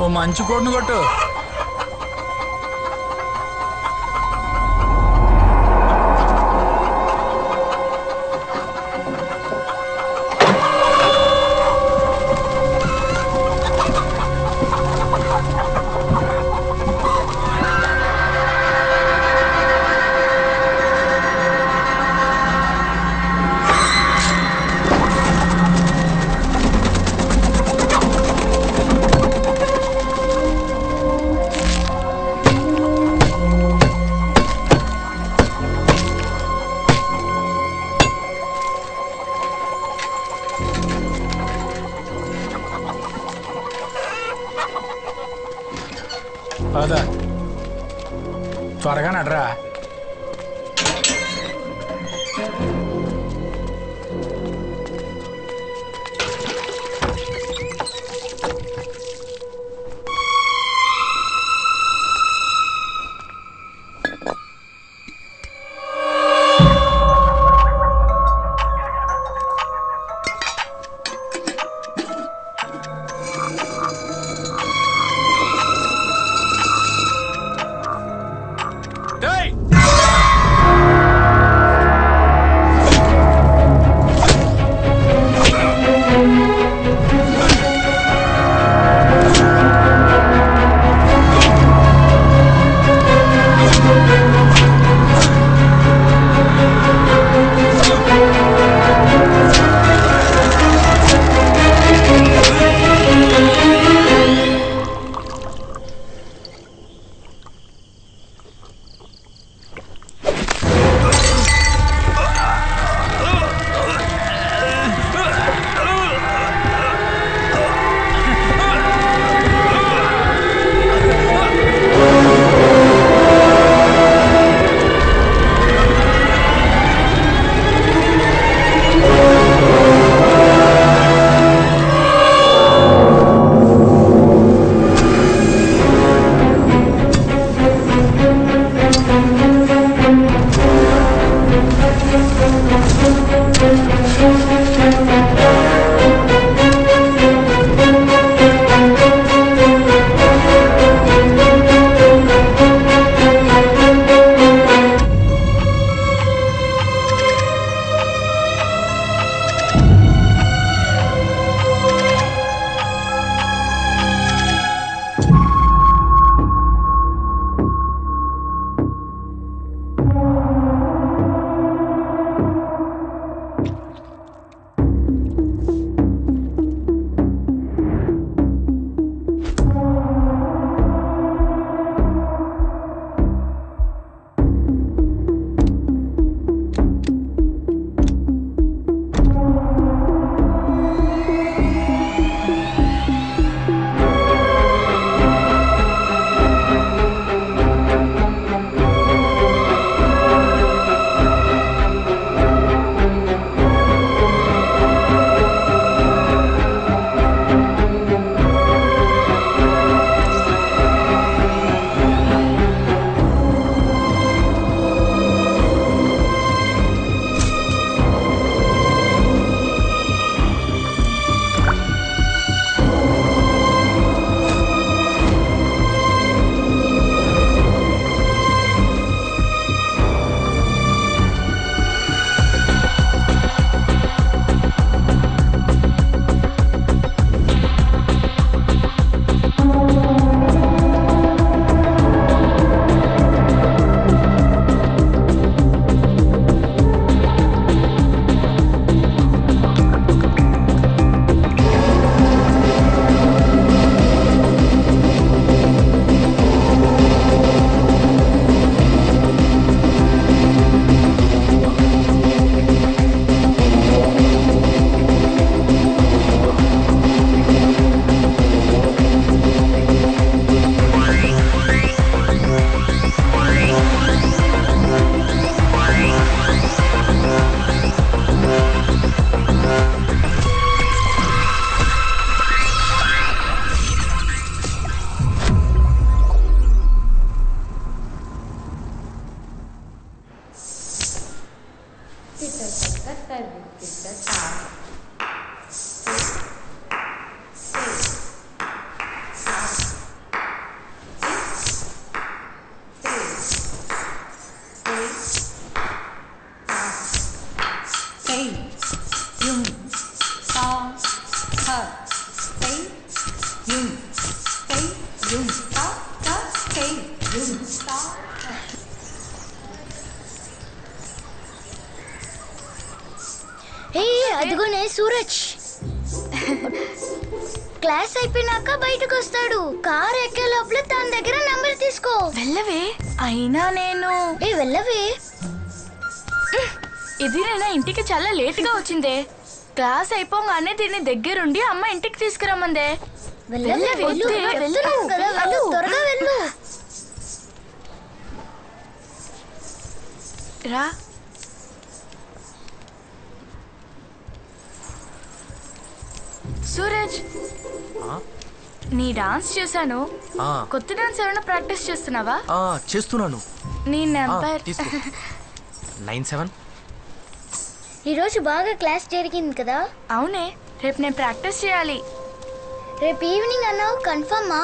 ఓ మంచి కోడ్ను కొట్టు. త్వరగా నడరా. యున్ సా హ కై యున్ కై యున్ సా క కై యున్ సా. హే అదిగోనే సూరజ్. క్లాస్ అయిపోయినాక బయటకు వస్తాడు. కార్ ఎక్కే లోపల తన దగ్గర నంబర్ తీసుకో. వెళ్ళవే. అయినా నేను వెళ్ళవే. ఇది నేను ఇంటికి చాలా లేట్ గా వచ్చిందే. క్లాస్ అయిపోగానే దీన్ని దగ్గరుండి అమ్మ ఇంటికి తీసుకురమ్మందే. త్వరగా వెళ్ళు. రా. సూరజ్, నీ డాన్స్ చూసాను. కొత్త డాన్స్ ఏమైనా ప్రాక్టీస్ చేస్తున్నావా? చేస్తున్నాను. నీ నెంబర్ 97. ఈరోజు బాగా క్లాస్ జరిగింది కదా? అవునే, రేపు నేను ప్రాక్టీస్ చేయాలి. రేపు ఈవినింగ్ అన్నావు, కన్ఫర్మా?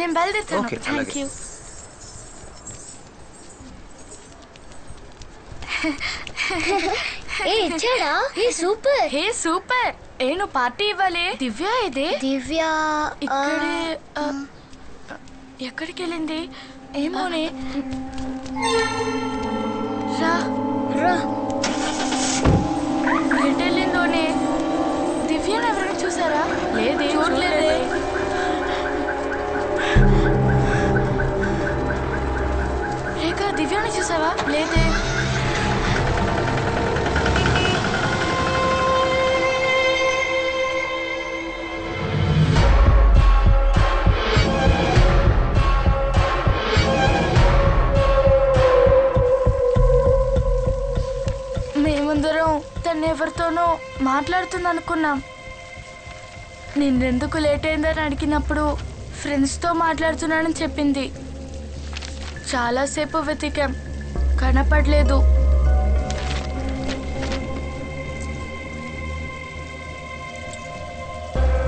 నేను బయలుదేరుతాను. Thank you. ఇచ్చాడా? సూపర్. హే సూపర్. నువ్వు పార్టీ ఇవ్వాలి. దివ్య ఇదే. దివ్య ఇక్కడే. ఎక్కడికి వెళ్ళింది ఏమోనే. రా రా. ఎటు వెళ్ళిందోనే. దివ్యను ఎవరైనా చూసారా? లేదే, చూడలేదే. రేఖ, దివ్యాని చూసావా? లేదే. మేమందరం తను ఎవరితోనో మాట్లాడుతుంది అనుకున్నాం. నిన్నెందుకు లేట్ అయిందని అడిగినప్పుడు ఫ్రెండ్స్తో మాట్లాడుతున్నానని చెప్పింది. చాలాసేపు వెతికాం, కనపడలేదు.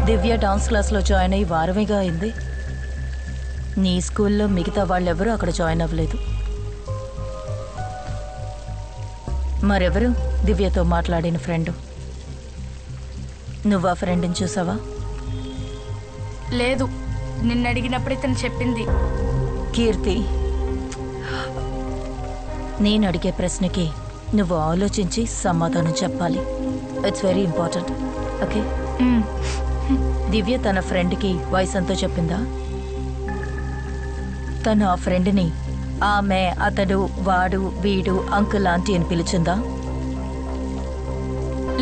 దివ్య డాన్స్ క్లాస్లో జాయిన్ అయ్యి వారమేగా అయింది. నీ స్కూల్లో మిగతా వాళ్ళెవరూ అక్కడ జాయిన్ అవ్వలేదు. మరెవరు దివ్యతో మాట్లాడిన ఫ్రెండు? నువ్వు ఆ ఫ్రెండ్ని చూసావా? లేదు, నిన్న అడిగినప్పుడు ఇతను చెప్పింది. కీర్తి, నేను అడిగే ప్రశ్నకి నువ్వు ఆలోచించి సమాధానం చెప్పాలి. It's very important. ఓకే? దివ్య తన ఫ్రెండ్కి వయసు ఎంతో చెప్పిందా? తను ఆ ఫ్రెండ్ని ఆమె, అతడు, వాడు, వీడు, అంకుల్, ఆంటీ అని పిలిచిందా?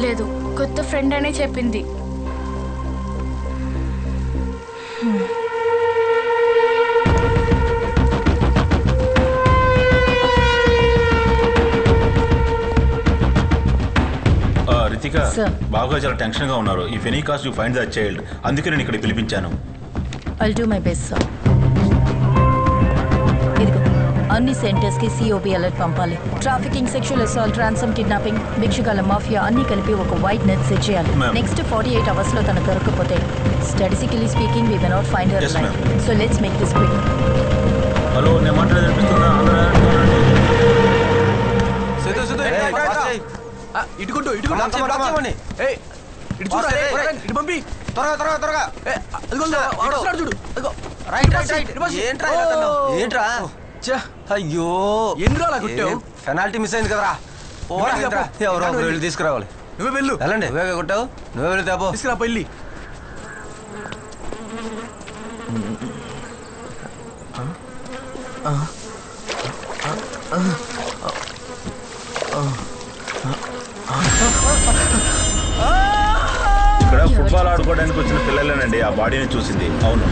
లేదు, కొత్త ఫ్రెండ్ అనే చెప్పింది. రితిక, బాగా చాలా టెన్షన్ గా ఉన్నారు. If any cost you find the child, అందుకే నేను ఇక్కడ పిలిపించాను. I'll do my best, sir. ఇదిగో అన్ని సెంటర్స్కి సిఓబి అలర్ట్ పంపాలి. ట్రాఫికింగ్, సెక్షువల్ అసాల్ట్, ట్రాన్సమ్, కిడ్నాపింగ్, భిక్షుకాల మాఫియా అన్ని కలిపి ఒక వైడ్ నెట్ సెట్ చేయాలి. నెక్స్ట్ 48 అవర్స్లో తను దొరకకపోతే statistically speaking we may not find her life. So let's make this quick. Hello, నేను మాట్లాడేది అనిపిస్తుందా? ఇటుకుంటూ ఇటు పంపి త్వరగా. ఏంట్రా? అయ్యో, ఎందుకు అలా కొట్టావు? పెనాల్టీ మిస్ అయింది కదరా. ఎవరో ఒకరు వెళ్ళి తీసుకురావాలి. నువ్వే వెళ్ళు. వెళ్ళండి. నువ్వే కొట్టావు, నువ్వే వెళ్ళి తేపో. తీసుకురా పెళ్ళి. ఇక్కడ ఫుట్బాల్ ఆడుకోవడానికి వచ్చిన పిల్లలేనండి ఆ బాడీని చూసింది. అవును,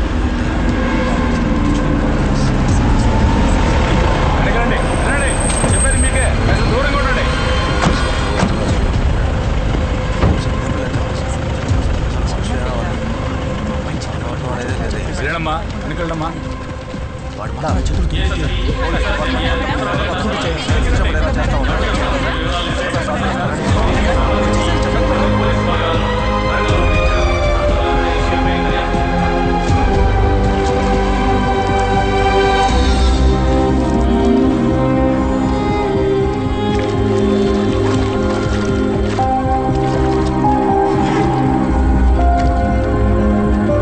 చెప్పేది మీకే, దూరంగా ఉండండి. తీసుకెళ్ళమ్మా. వాడు మళ్ళా చేతులు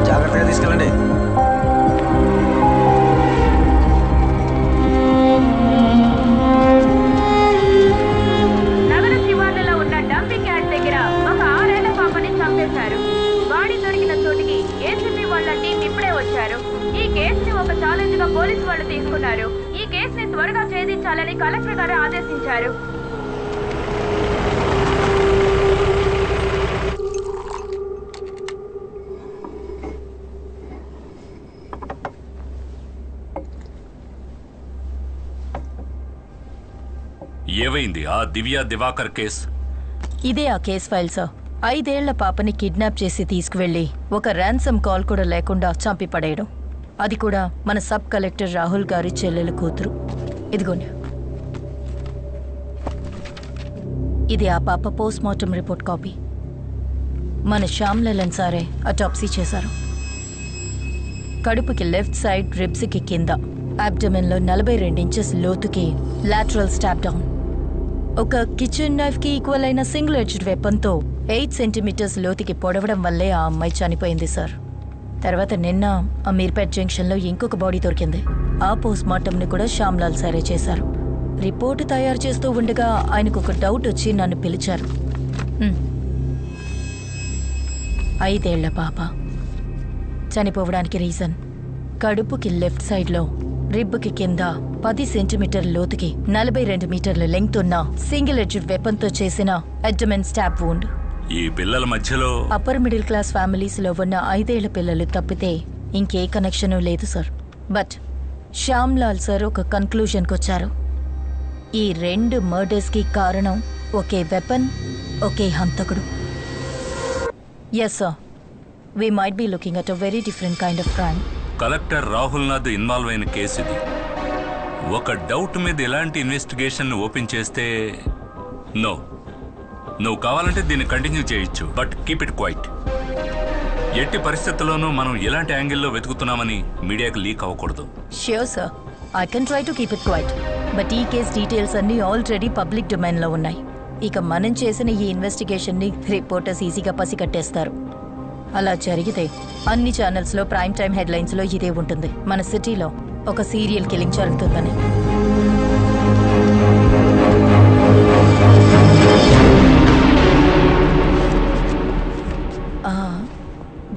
జాగ్రత్తగా తీసుకెళ్ళండి. నగర శివార్లలో ఉన్న డంపింగ్ యార్డ్ దగ్గర ఒక 6 ఏళ్ల పాపని చంపేశారు. బాడీ దొరికిన చోటికి ఏసీపీ వాళ్ళ టీం ఇప్పుడే వచ్చారు. ఈ కేసుని ఒక ఛాలెంజ్ గా పోలీసు వాళ్ళు తీసుకున్నారు. ఈ కేసుని త్వరగా ఛేదించాలని కలెక్టర్ గారు ఆదేశించారు. ఏవైంది ఆ దివ్య దివాకర్ కేసు? ఇదే ఆ కేస్ ఫైల్ సార్. 5 ఏళ్ల పాపని కిడ్నాప్ చేసి తీసుకువెళ్లి ఒక ర్యాన్సమ్ కాల్ కూడా లేకుండా చంపి పడేయడం. అది కూడా మన సబ్ కలెక్టర్ రాహుల్ గారి చెల్లెల కూతురు. ఇదిగోండి, ఇది ఆ పాప పోస్ట్ మార్టం రిపోర్ట్ కాపీ. మన శ్యామ్ లలన్ సారే అటాప్సీ చేశారు. కడుపుకి లెఫ్ట్ సైడ్, రిబ్స్కి కింద, అబ్డమెన్లో 42 ఇంచెస్ లోతుకి లాటరల్ స్టాప్ డౌన్. ఒక కిచెన్ నైఫ్ కి ఈక్వల్ అయిన సింగిల్ ఎడ్జ్డ్ వెపన్తో 8 సెంటీమీటర్స్ లోతుకి పొడవడం వల్లే ఆ అమ్మాయి చనిపోయింది సార్. తర్వాత నిన్న అమీర్పేట్ జంక్షన్లో ఇంకొక బాడీ దొరికింది. ఆ పోస్ట్ మార్టంని కూడా శ్యామ్లాల్ సారే చేశారు. రిపోర్టు తయారు చేస్తూ ఉండగా ఆయనకు ఒక డౌట్ వచ్చి నన్ను పిలిచారు. 5 ఏళ్ల పాప చనిపోవడానికి రీజన్ కడుపుకి లెఫ్ట్ సైడ్లో, రిబ్కి కింద 10 సెంటీమీటర్ లోతుకి 42 మీటర్ల లెంగ్త్ ఉన్న సింగిల్ ఎడ్జ్డ్ వెపన్తో చేసిన అబ్డమెన్ స్టాప్ వూండ్. ఈ పిల్లల మధ్యలో అప్పర్ మిడిల్ క్లాస్ ఫ్యామిలీస్ లో ఉన్న 5 ఏళ్ల పిల్లలు తప్పితే ఇంకే కనెక్షన్ లేదు sir. But Shyam Lal sir ఒక కన్క్లూజన్కి వచ్చారు. ఈ 2 మర్డర్స్ కి కారణం ఒకే వెపన్, ఒకే హంతకుడు. Yes sir, we might be looking at a very different kind of crime. Collector Rahul Nath involve అయిన కేసు ఇది. ఒక డౌట్ మీద ఎలాంటి ఇన్వెస్టిగేషన్ ఓపెన్ చేస్తే నో, నువ్వు కావాలంటే దీన్ని కంటిన్యూ చేయొచ్చు, బట్ కీప్ ఇట్ క్వైట్. ఎట్టి పరిస్థితుల్లోనూ మనం ఎలాంటి యాంగిల్లో వెతుకుతున్నామని మీడియాకి లీక్ అవ్వకూడదు. Sure sir, I can try to keep it quiet. But ఈ కేస్ డీటెయిల్స్ అన్ని ఆల్రెడీ పబ్లిక్ డొమైన్లో ఉన్నాయి. ఇక మనం చేసిన ఈ ఇన్వెస్టిగేషన్ని రిపోర్టర్స్ ఈజీగా పసిగట్టేస్తారు. అలా జరిగితే అన్ని ఛానల్స్లో ప్రైమ్ టైమ్ హెడ్లైన్స్లో ఇదే ఉంటుంది, మన సిటీలో ఒక సీరియల్ కిల్లింగ్ జరుగుతుందని.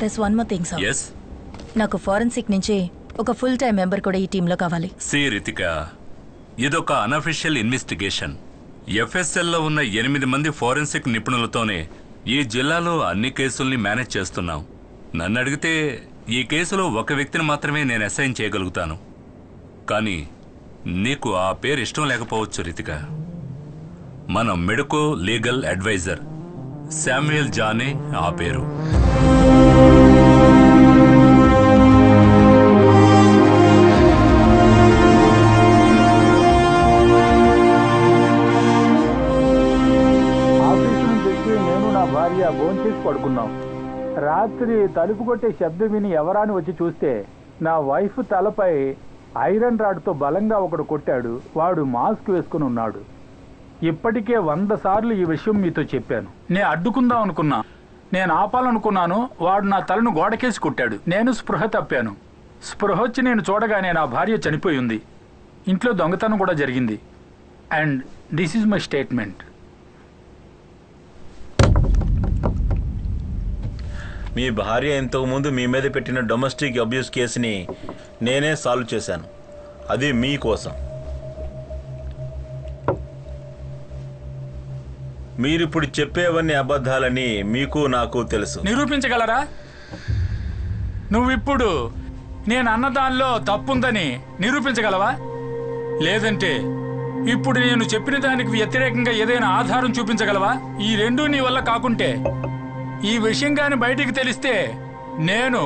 That's one more thing sir. yes, నాకు ఫారెన్సిక్ నుంచి ఒక ఫుల్ టైం మెంబర్ కూడా ఈ టీంలో కావాలి. సి రితిక, ఇదొక అనఫిషియల్ ఇన్వెస్టిగేషన్. ఎఫ్ఎస్ఎల్లో ఉన్న 8 మంది ఫోరెన్సిక్ నిపుణులతోనే ఈ జిల్లాలో అన్ని కేసుల్ని మేనేజ్ చేస్తున్నాం. నన్ను అడిగితే ఈ కేసులో ఒక వ్యక్తిని మాత్రమే నేను అసైన్ చేయగలుగుతాను. కానీ నీకు ఆ పేరు ఇష్టం లేకపోవచ్చు రితిక. మన మెడికో లీగల్ అడ్వైజర్ శామ్యుయల్ జానే ఆ పేరు. ఆఫీస్ నుంచి వచ్చి నేను నా భార్య భోంచేసి పడుకున్నాం. రాత్రి తలుపు కొట్టే శబ్దం విని ఎవరాని వచ్చి చూస్తే నా వైఫ్ తలపై ఐరన్ రాడ్తో బలంగా ఒకడు కొట్టాడు. వాడు మాస్క్ వేసుకుని ఉన్నాడు. ఇప్పటికే 100 సార్లు ఈ విషయం మీతో చెప్పాను. నేను అడ్డుకుందాం అనుకున్నా, నేను ఆపాలనుకున్నాను. వాడు నా తలను గోడకేసి కొట్టాడు. నేను స్పృహ తప్పాను. స్పృహ వచ్చి నేను చూడగానే నా భార్య చనిపోయి ఉంది. ఇంట్లో దొంగతనం కూడా జరిగింది. And this is my statement. మీ భార్య ఇంతకుముందు మీ మీద పెట్టిన డొమెస్టిక్ అబ్యూస్ కేసుని నేనే సాల్వ్ చేశాను. అది మీకోసం. మీరిప్పుడు చెప్పేవన్నీ అబద్ధాలని మీకు నాకు తెలుసు. నిరూపించగలరా? నువ్విప్పుడు నేను అన్నదానిలో తప్పుందని నిరూపించగలవా? లేదంటే ఇప్పుడు నేను చెప్పిన దానికి వ్యతిరేకంగా ఏదైనా ఆధారం చూపించగలవా? ఈ రెండూ నీ వల్ల కాకుంటే, ఈ విషయం కానీ బయటికి తెలిస్తే నేను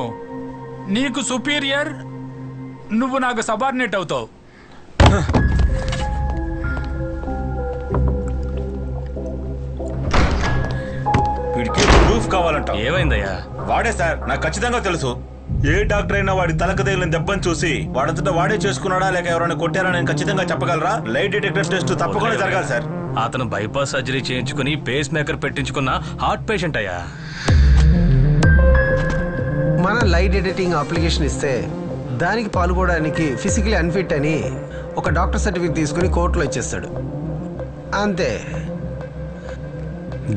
నీకు సుపీరియర్, నువ్వు నాకు సబార్డినేట్ అవుతావు. వీడికి ప్రూఫ్ కావాలంట. ఏమైందయ్యా? వాడే సార్, నాకు ఖచ్చితంగా తెలుసు. ఏ డాక్టర్ అయినా వాడి తలకు తగిలిన దెబ్బని చూసి వాడంతటా వాడే చేసుకున్నాడా లేక ఎవరైనా కొట్టారా నేను ఖచ్చితంగా చెప్పగలరా? లైట్ డిటెక్టర్ టెస్ట్ తప్పకుండా జరగాలి సార్. అతను బైపాస్ సర్జరీ చేయించుకుని పేస్ మేకర్ పెట్టించుకున్న హార్ట్ పేషెంట్ అయ్యా. మన లైట్ ఎడిటింగ్ అప్లికేషన్ ఇస్తే దానికి పాల్గొనడానికి ఫిజికలీ అన్ఫిట్ అని ఒక డాక్టర్ సర్టిఫికేట్ తీసుకుని కోర్టులో ఇచ్చేస్తాడు, అంతే.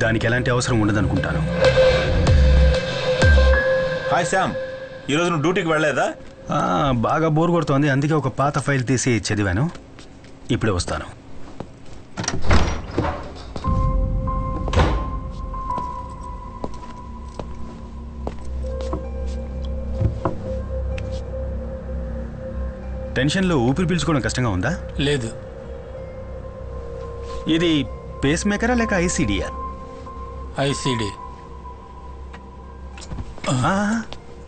దానికి ఎలాంటి అవసరం ఉండదనుకుంటాను. హాయ్ శామ్, ఈరోజు నువ్వు డ్యూటీకి వెళ్ళలేదా? బాగా బోర్ కొడుతోంది, అందుకే ఒక పాత ఫైల్ తీసి చదివాను. ఇప్పుడే వస్తాను. టెన్షన్లో ఊపిరి పీల్చుకోవడం కష్టంగా ఉందా? లేదు. ఇది పేస్ మేకరా లేక ఐసీడీఆర్? ఐసీడీ.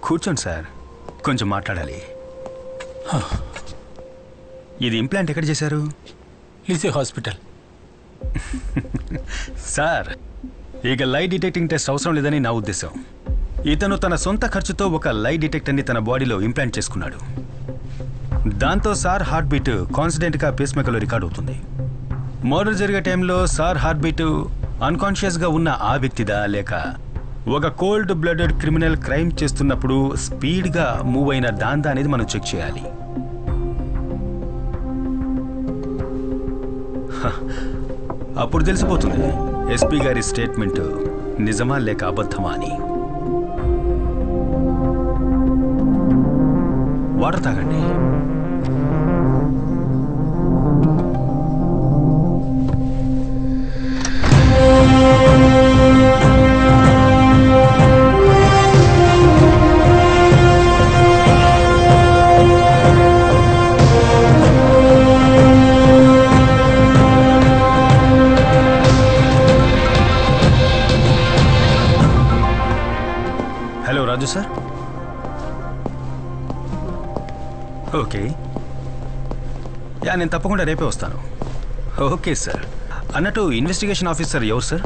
కూర్చోండి సార్, కొంచెం మాట్లాడాలి. ఇది ఇంప్లాంట్ ఎక్కడ చేశారు? లిసీ హాస్పిటల్. సార్, ఇక లైట్ డిటెక్టింగ్ టెస్ట్ అవసరం లేదని నా ఉద్దేశం. ఇతను తన సొంత ఖర్చుతో ఒక లైట్ డిటెక్టర్ని తన బాడీలో ఇంప్లాంట్ చేసుకున్నాడు. దాంతో సార్ హార్ట్ బీట్ కాన్స్టెంట్గా పేస్ మేకర్లో రికార్డ్ అవుతుంది. మర్డర్ జరిగే టైంలో సార్ హార్ట్ బీట్ అన్కాన్షియస్గా ఉన్న ఆ వ్యక్తిదా లేక ఒక కోల్డ్ బ్లడెడ్ క్రిమినల్ క్రైమ్ చేస్తున్నప్పుడు స్పీడ్గా మూవ్ అయిన దాందా అనేది మనం చెక్ చేయాలి. అప్పుడు తెలిసిపోతుంది ఎస్పీ గారి స్టేట్మెంట్ నిజమా లేక అబద్ధమా అని. వాటర్ తాగండి. హలో రాజు సార్. ఓకే, నేను తప్పకుండా రేపే వస్తాను. Okay sir. అన్నట్టు ఇన్వెస్టిగేషన్ ఆఫీసర్ ఎవరు సార్?